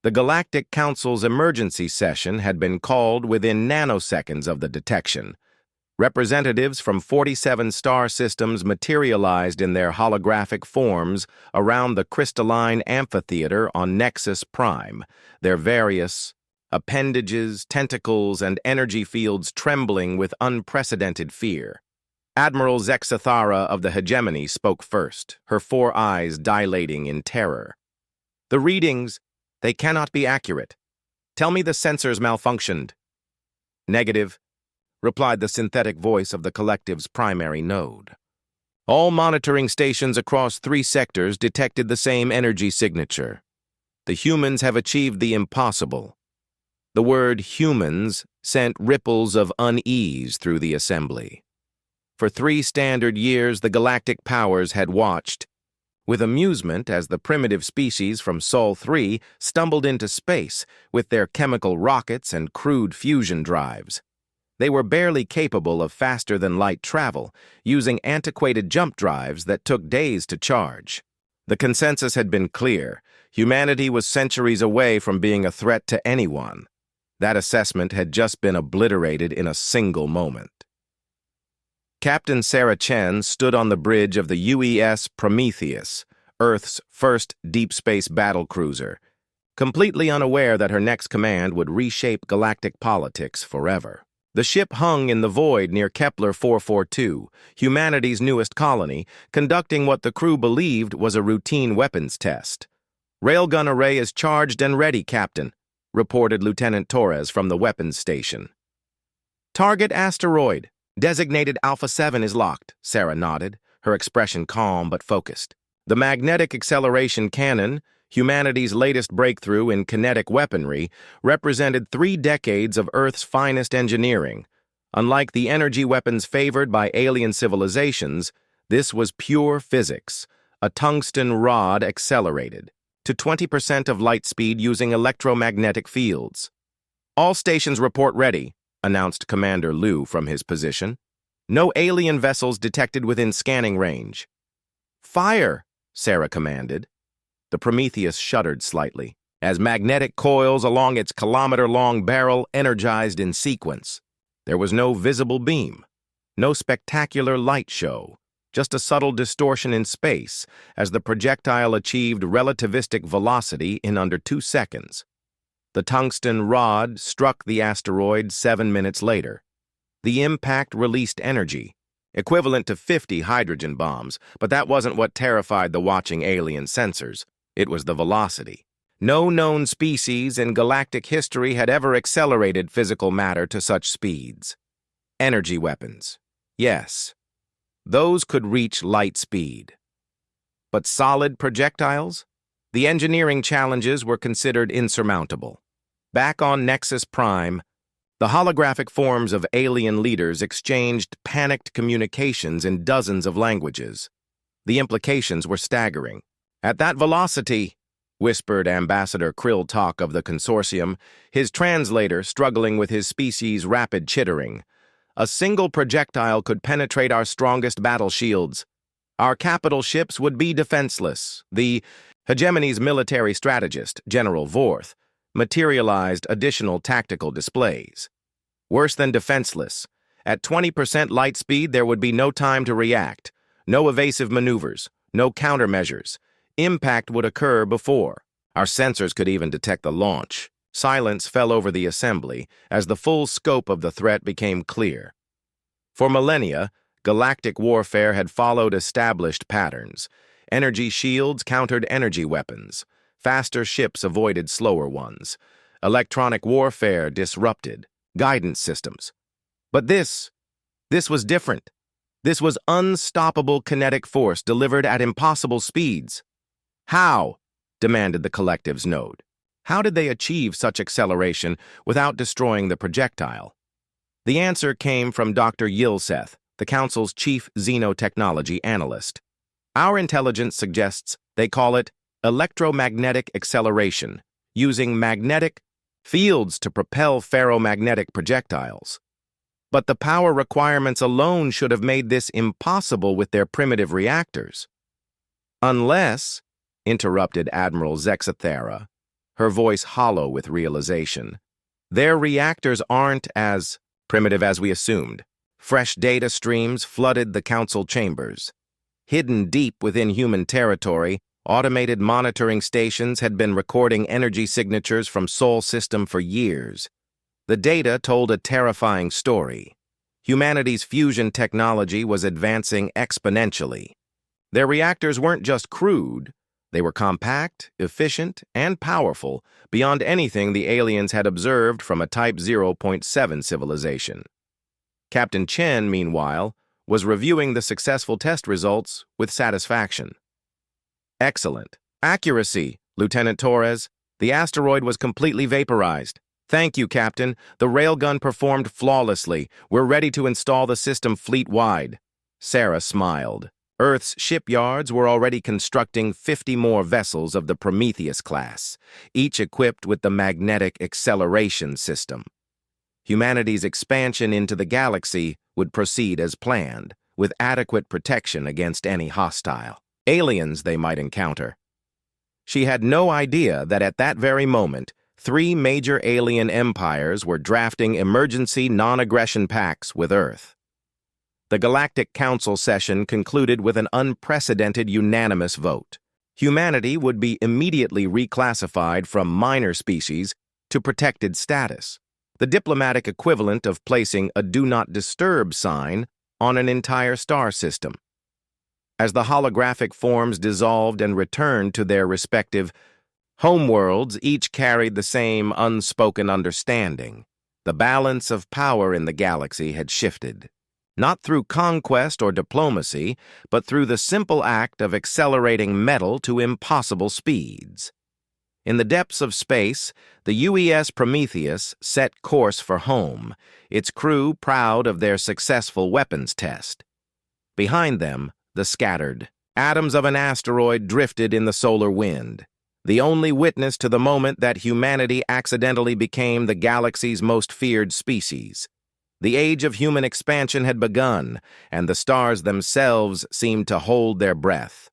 The Galactic Council's emergency session had been called within nanoseconds of the detection. Representatives from 47 star systems materialized in their holographic forms around the crystalline amphitheater on Nexus Prime, their various appendages, tentacles, and energy fields trembling with unprecedented fear. Admiral Zexathara of the Hegemony spoke first, her 4 eyes dilating in terror. "The readings, they cannot be accurate. Tell me the sensors malfunctioned." "Negative," replied the synthetic voice of the collective's primary node. "All monitoring stations across 3 sectors detected the same energy signature. The humans have achieved the impossible." The word humans sent ripples of unease through the assembly. For 3 standard years, the galactic powers had watched with amusement as the primitive species from Sol 3 stumbled into space with their chemical rockets and crude fusion drives. They were barely capable of faster-than-light travel, using antiquated jump drives that took days to charge. The consensus had been clear. Humanity was centuries away from being a threat to anyone. That assessment had just been obliterated in a single moment. Captain Sarah Chen stood on the bridge of the UES Prometheus, Earth's first deep space battlecruiser, completely unaware that her next command would reshape galactic politics forever. The ship hung in the void near Kepler 442, humanity's newest colony, conducting what the crew believed was a routine weapons test. "Railgun array is charged and ready, Captain," reported Lieutenant Torres from the weapons station. "Target asteroid. Designated Alpha 7 is locked," Sarah nodded, her expression calm but focused. The magnetic acceleration cannon, humanity's latest breakthrough in kinetic weaponry, represented 3 decades of Earth's finest engineering. Unlike the energy weapons favored by alien civilizations, this was pure physics, a tungsten rod accelerated to 20% of light speed using electromagnetic fields. "All stations report ready," announced Commander Liu from his position. "No alien vessels detected within scanning range." "Fire!" Sarah commanded. The Prometheus shuddered slightly, as magnetic coils along its kilometer-long barrel energized in sequence. There was no visible beam, no spectacular light show, just a subtle distortion in space as the projectile achieved relativistic velocity in under 2 seconds. The tungsten rod struck the asteroid 7 minutes later. The impact released energy, equivalent to 50 hydrogen bombs, but that wasn't what terrified the watching alien sensors. It was the velocity. No known species in galactic history had ever accelerated physical matter to such speeds. Energy weapons. Yes, those could reach light speed. But solid projectiles? The engineering challenges were considered insurmountable. Back on Nexus Prime, the holographic forms of alien leaders exchanged panicked communications in dozens of languages. The implications were staggering. "At that velocity," whispered Ambassador Krill Talk of the consortium, his translator struggling with his species' rapid chittering, "a single projectile could penetrate our strongest battle shields. Our capital ships would be defenseless." The Hegemony's military strategist, General Vorth, materialized additional tactical displays. "Worse than defenseless. At 20% light speed, there would be no time to react, no evasive maneuvers, no countermeasures. Impact would occur before. Our sensors could even detect the launch." Silence fell over the assembly as the full scope of the threat became clear. For millennia, galactic warfare had followed established patterns. Energy shields countered energy weapons. Faster ships avoided slower ones. Electronic warfare disrupted guidance systems. But this was different. This was unstoppable kinetic force delivered at impossible speeds. "How?" demanded the collective's node. How did they achieve such acceleration without destroying the projectile? The answer came from Dr. Yilseth, the Council's chief xenotechnology analyst. "Our intelligence suggests they call it electromagnetic acceleration, using magnetic fields to propel ferromagnetic projectiles. But the power requirements alone should have made this impossible with their primitive reactors." "Unless," interrupted Admiral Zexathara, her voice hollow with realization. Their reactors aren't as primitive as we assumed. Fresh data streams flooded the council chambers. Hidden deep within human territory, automated monitoring stations had been recording energy signatures from Sol system for years. The data told a terrifying story. Humanity's fusion technology was advancing exponentially. Their reactors weren't just crude. They were compact, efficient, and powerful, beyond anything the aliens had observed from a Type 0.7 civilization. Captain Chen, meanwhile, was reviewing the successful test results with satisfaction. Excellent. Accuracy, Lieutenant Torres. The asteroid was completely vaporized. Thank you, Captain. The railgun performed flawlessly. We're ready to install the system fleet-wide. Sarah smiled. Earth's shipyards were already constructing 50 more vessels of the Prometheus class, each equipped with the magnetic acceleration system. Humanity's expansion into the galaxy would proceed as planned, with adequate protection against any hostile aliens they might encounter. She had no idea that at that very moment, 3 major alien empires were drafting emergency non-aggression pacts with Earth. The Galactic Council session concluded with an unprecedented unanimous vote. Humanity would be immediately reclassified from minor species to protected status, the diplomatic equivalent of placing a Do Not Disturb sign on an entire star system. As the holographic forms dissolved and returned to their respective homeworlds, each carried the same unspoken understanding. The balance of power in the galaxy had shifted, not through conquest or diplomacy, but through the simple act of accelerating metal to impossible speeds. In the depths of space, the UES Prometheus set course for home, its crew proud of their successful weapons test. Behind them, the scattered atoms of an asteroid drifted in the solar wind, the only witness to the moment that humanity accidentally became the galaxy's most feared species. The age of human expansion had begun, and the stars themselves seemed to hold their breath.